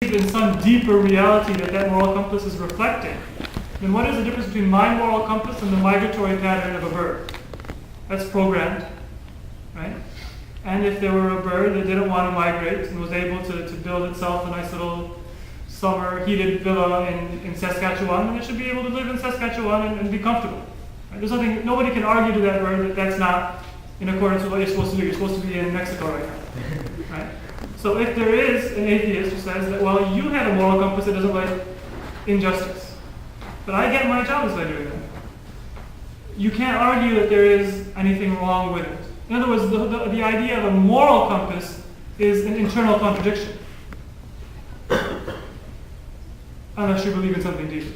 in some deeper reality that moral compass is reflecting, then what is the difference between my moral compass and the migratory pattern of a bird? That's programmed, right? And if there were a bird that didn't want to migrate and was able to build itself a nice little summer heated villa in Saskatchewan, then it should be able to live in Saskatchewan and be comfortable. Right? There's nothing, nobody can argue to that bird that that's not in accordance with what you're supposed to do. You're supposed to be in Mexico right now, right? So if there is an atheist who says that, well, you have a moral compass that doesn't like injustice, but I get my jobs by doing that, you can't argue that there is anything wrong with it. In other words, the idea of a moral compass is an internal contradiction, unless you believe in something deeper.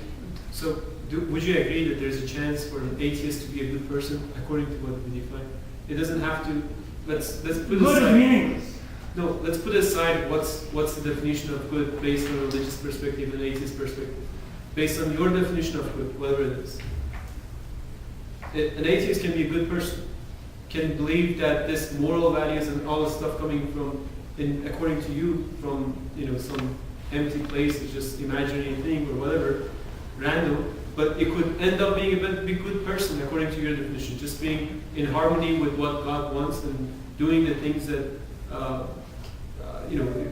So, would you agree that there's a chance for an atheist to be a good person according to what we define? It doesn't have to. Let's put good aside. Is meaningless. No, let's put aside what's the definition of good based on a religious perspective and atheist perspective. Based on your definition of good, whatever it is. An atheist can be a good person, can believe that this moral values and all this stuff coming from, according to you, from some empty place, it's just imaginary thing or whatever, random. But it could end up being a good person according to your definition, just being in harmony with what God wants and doing the things that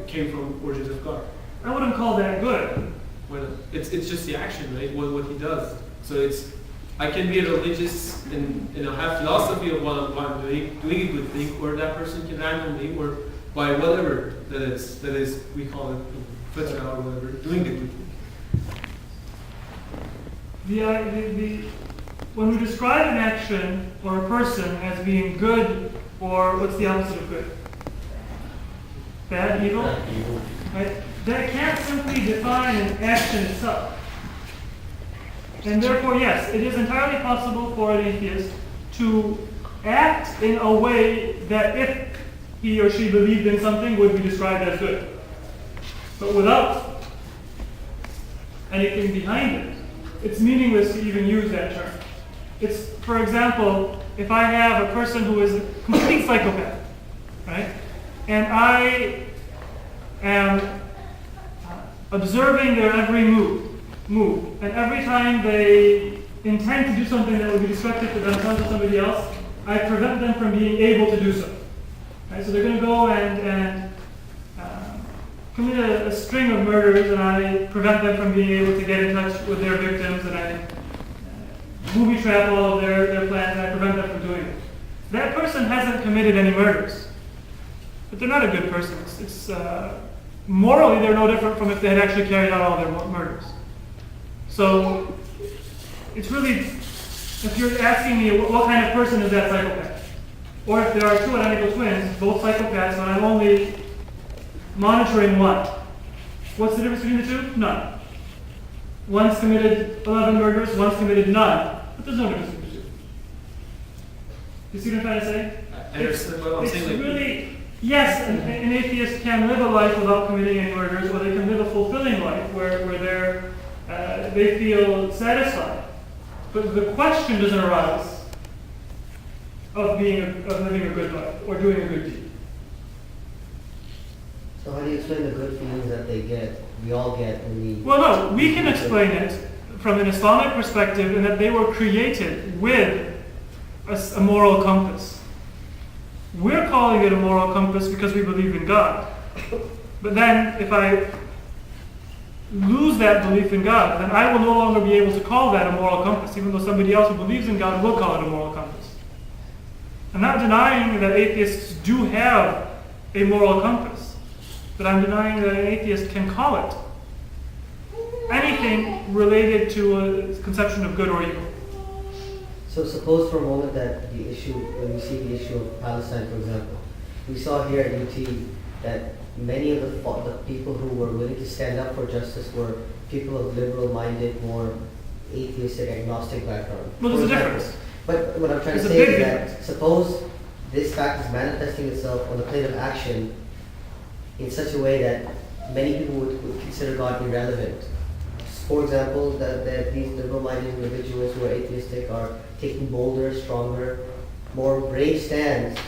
came from origins of God. I wouldn't call that good. Well, it's just the action, right? What he does. So I can be a religious and have philosophy of what I'm doing a good thing, or that person can randomly or by whatever that is we call it fitra or whatever, doing the good thing. When we describe an action or a person as being good, or what's the opposite of good? Bad, evil? Right? That can't simply define an action itself. And therefore, yes, it is entirely possible for an atheist to act in a way that if he or she believed in something would be described as good. But without anything behind it, it's meaningless to even use that term. It's, for example, if I have a person who is a complete psychopath, right? And I am observing their every move, and every time they intend to do something that would be destructive to themselves or somebody else, I prevent them from being able to do so. Right? So they're going to go and commit a string of murders, and I prevent them from being able to get in touch with their victims, and I booby trap all of their plans, and I prevent them from doing it. That person hasn't committed any murders, but they're not a good person. It's morally, they're no different from if they had actually carried out all their murders. So it's really, if you're asking me what kind of person is that psychopath, or if there are two identical twins, both psychopaths, and I'm only monitoring one, what's the difference between the two? None. One's committed 11 murders, one's committed none, but there's no difference between the two. You see what I'm trying to say? I understand what I'm saying. Really, yes, an atheist can live a life without committing any murders, or they can live a fulfilling life where they feel satisfied. But the question doesn't arise of living a good life or doing a good deed. So how do you explain the good feelings that we all get when we... Well, no, we can explain it from an Islamic perspective in that they were created with a moral compass. We're calling it a moral compass because we believe in God. But then if I lose that belief in God, then I will no longer be able to call that a moral compass, even though somebody else who believes in God will call it a moral compass. I'm not denying that atheists do have a moral compass, but I'm denying that an atheist can call it anything related to a conception of good or evil. So suppose for a moment that when we see the issue of Palestine, for example, we saw here at UT that many of the people who were willing to stand up for justice were people of liberal-minded, more atheistic, agnostic background. Well, there's a difference. But what I'm trying to say is that suppose this fact is manifesting itself on the plane of action in such a way that many people would consider God irrelevant. For example, that these liberal-minded individuals who are atheistic are taking bolder, stronger, more brave stands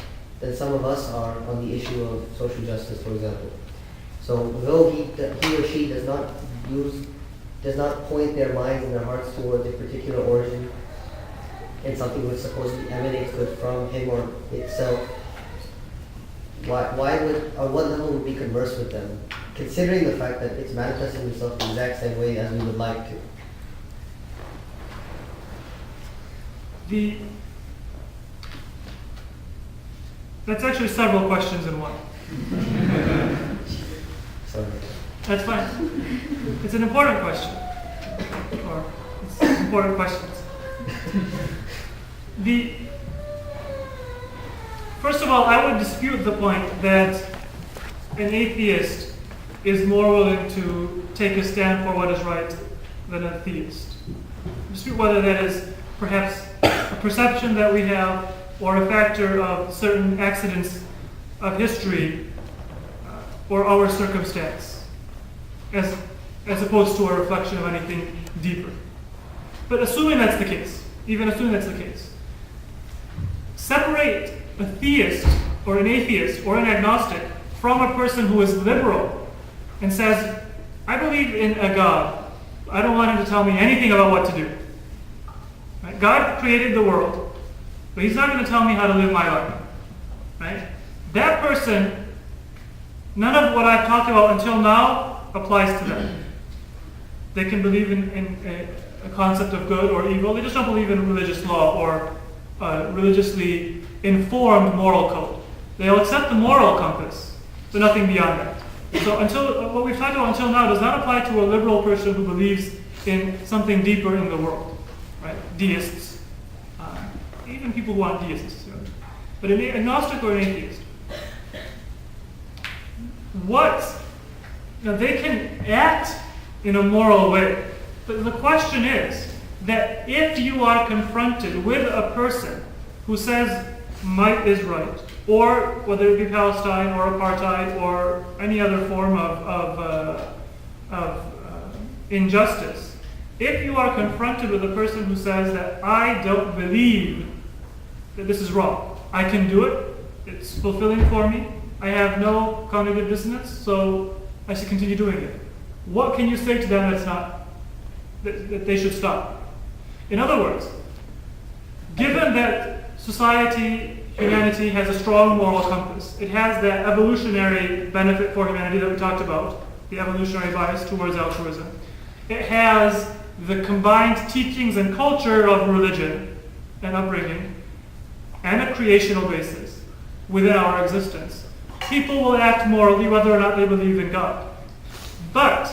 than some of us are on the issue of social justice, for example. So though he or she does not point their minds and their hearts towards a particular origin and something which supposedly emanates good from him or itself, why would, or what level would we converse with them, considering the fact that it's manifesting itself the exact same way as we would like to? That's actually several questions in one. Sorry. That's fine. It's an important question. Or it's important questions. First of all, I would dispute the point that an atheist is more willing to take a stand for what is right than a theist. Dispute whether that is perhaps a perception that we have or a factor of certain accidents of history or our circumstance, as opposed to a reflection of anything deeper. But assuming that's the case, even assuming that's the case, separate a theist or an atheist or an agnostic from a person who is liberal and says, I believe in a God. I don't want him to tell me anything about what to do. Right? God created the world, but he's not going to tell me how to live my life. Right? That person, none of what I've talked about until now applies to them. They can believe in a concept of good or evil. They just don't believe in religious law or religiously informed moral code. They'll accept the moral compass, but nothing beyond that. So what we've talked about until now does not apply to a liberal person who believes in something deeper in the world, right? Deists, even people who aren't deists, right? But an agnostic or an atheist, they can act in a moral way. But the question is that if you are confronted with a person who says might is right, or whether it be Palestine or apartheid or any other form of injustice, if you are confronted with a person who says that I don't believe that this is wrong, I can do it, it's fulfilling for me, I have no cognitive dissonance, so I should continue doing it. What can you say to them that they should stop? In other words, given that society, humanity has a strong moral compass, it has that evolutionary benefit for humanity that we talked about, the evolutionary bias towards altruism. It has the combined teachings and culture of religion and upbringing, and a creational basis within our existence. People will act morally whether or not they believe in God. But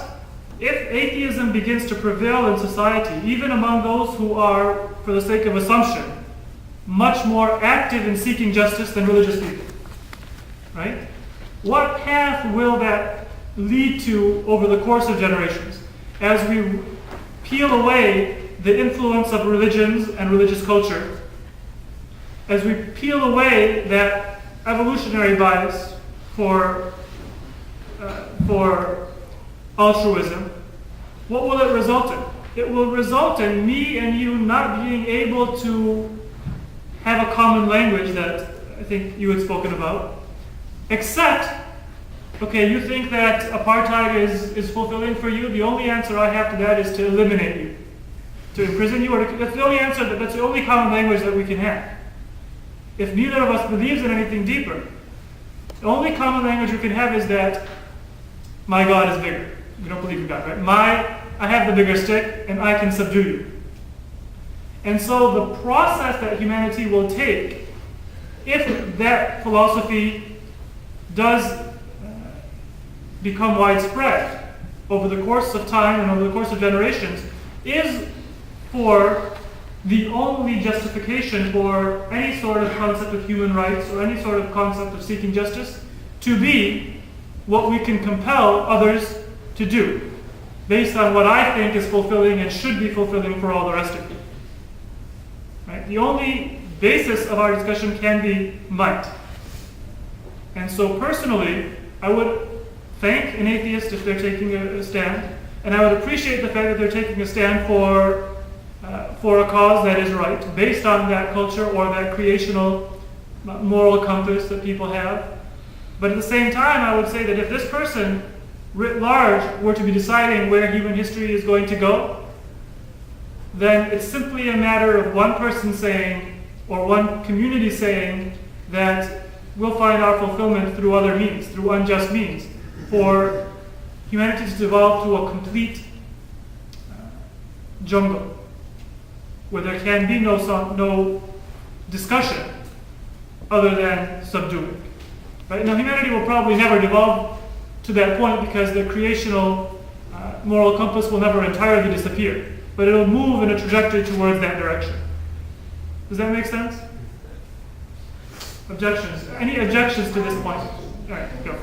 if atheism begins to prevail in society, even among those who are, for the sake of assumption, much more active in seeking justice than religious people, right? What path will that lead to over the course of generations as we peel away the influence of religions and religious culture, as we peel away that evolutionary bias for altruism? What will it result in? It will result in me and you not being able to have a common language that I think you had spoken about, except, okay, you think that apartheid is fulfilling for you, the only answer I have to that is to eliminate you, to imprison you, that's the only answer, that's the only common language that we can have. If neither of us believes in anything deeper, the only common language we can have is that my God is bigger. We don't believe in God, right? I have the bigger stick and I can subdue you. And so the process that humanity will take, if that philosophy does become widespread over the course of time and over the course of generations, is for the only justification for any sort of concept of human rights or any sort of concept of seeking justice to be what we can compel others to do, based on what I think is fulfilling and should be fulfilling for all the rest of you. Right? The only basis of our discussion can be might. And so personally, I would thank an atheist if they're taking a stand, and I would appreciate the fact that they're taking a stand for a cause that is right, based on that culture or that creational moral compass that people have. But at the same time, I would say that if this person writ large were to be deciding where human history is going to go, then it's simply a matter of one person saying, or one community saying, that we'll find our fulfillment through other means, through unjust means, for humanity to devolve to a complete jungle, where there can be no discussion other than subduing. Right? Now, humanity will probably never devolve to that point because the creational moral compass will never entirely disappear, but it'll move in a trajectory towards that direction. Does that make sense? Objections? Any objections to this point? All right, go.